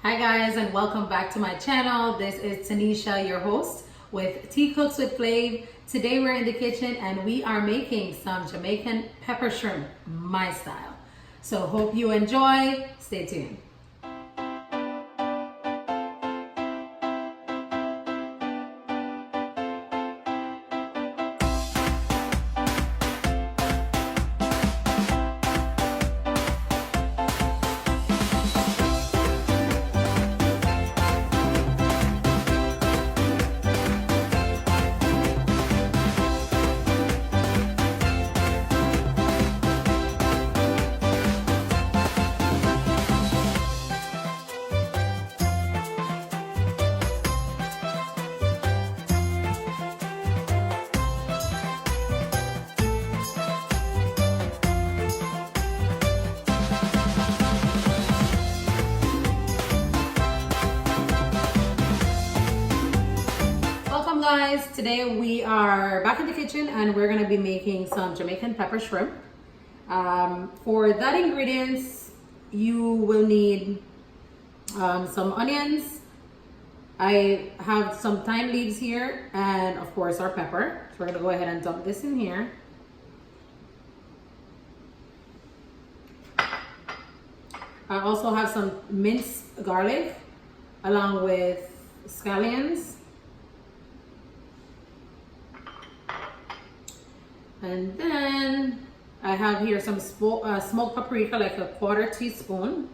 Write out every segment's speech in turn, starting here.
Hi guys, and welcome back to my channel. This is Tanisha, your host with Tea Cooks with FLAVE. Today we're in the kitchen and we are making some Jamaican pepper shrimp, my style. So hope you enjoy. Stay tuned. Guys, today we are back in the kitchen and we're going to be making some Jamaican pepper shrimp. For that ingredients, you will need some onions. I have some thyme leaves here and of course our pepper. So we're going to go ahead and dump this in here. I also have some minced garlic along with scallions. And then I have here some smoked paprika, like a 1/4 teaspoon.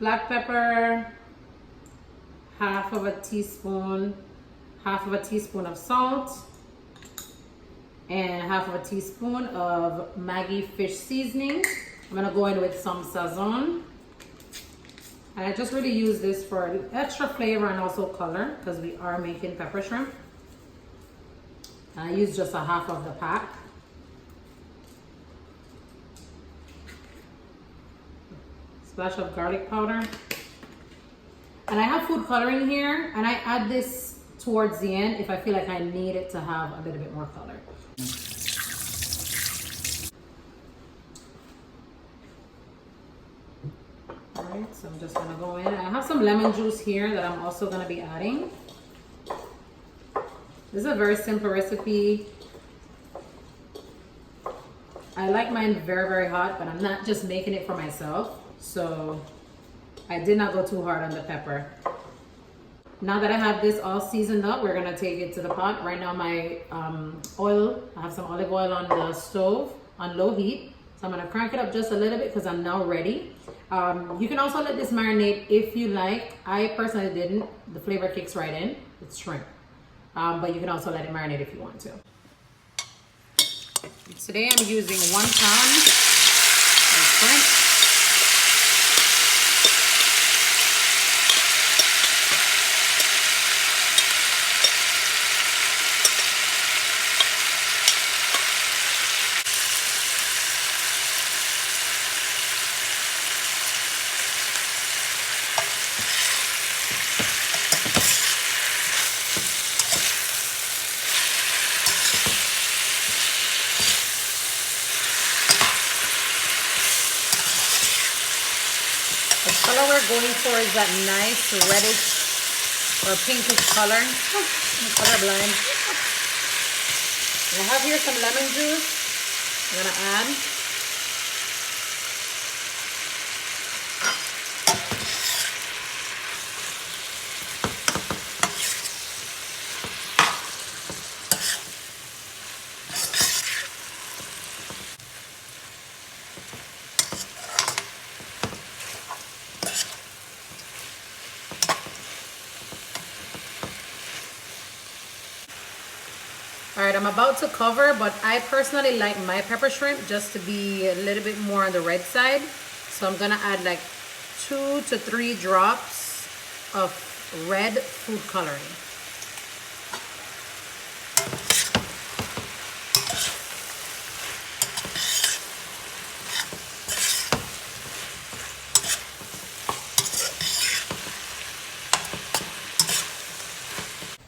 Black pepper, half of a teaspoon of salt, and half of a teaspoon of Maggi fish seasoning. I'm gonna go in with some sazon. And I just really use this for extra flavor and also color because we are making pepper shrimp. I use just a half of the pack. Splash of garlic powder. And I have food coloring here, and I add this towards the end if I feel like I need it to have a little bit more color. All right, so I'm just gonna go in. I have some lemon juice here that I'm also gonna be adding. This is a very simple recipe. I like mine very, very hot, but I'm not just making it for myself. So I did not go too hard on the pepper. Now that I have this all seasoned up, we're gonna take it to the pot. Right now my oil, I have some olive oil on the stove on low heat. So I'm gonna crank it up just a little bit because I'm now ready. You can also let this marinate if you like. I personally didn't. The flavor kicks right in. It's shrimp. But you can also let it marinate if you want to. Today I'm using 1 pound of shrimp. The color we're going for is that nice reddish or pinkish color. I'm colorblind. I have here some lemon juice. I'm gonna add. All right, I'm about to cover, but I personally like my pepper shrimp just to be a little bit more on the red side. So I'm gonna add like 2 to 3 drops of red food coloring.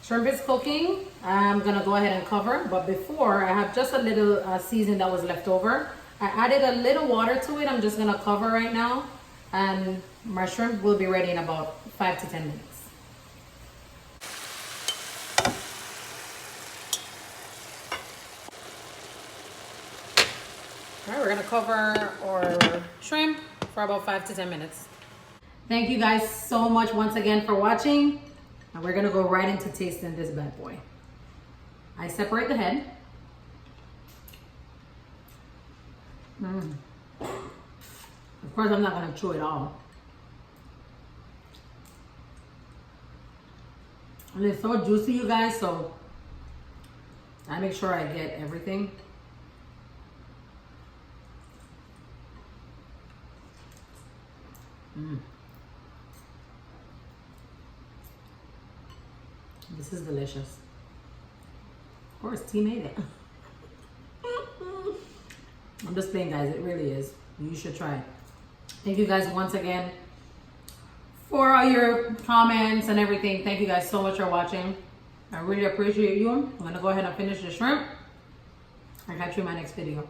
Shrimp is cooking. I'm gonna go ahead and cover, but before I have just a little seasoning that was left over. I added a little water to it. I'm just gonna cover right now And my shrimp will be ready in about 5 to 10 minutes. All right, we're gonna cover our shrimp for about 5 to 10 minutes. Thank you guys so much once again for watching. And we're gonna go right into tasting this bad boy. I separate the head. Of course, I'm not gonna chew it all. And it's so juicy, you guys, so I make sure I get everything. This is delicious. Of course, T made it. I'm just playing, guys. It really is. You should try it. Thank you guys once again for all your comments and everything. Thank you guys so much for watching. I really appreciate you. I'm gonna go ahead and finish the shrimp. I'll catch you in my next video.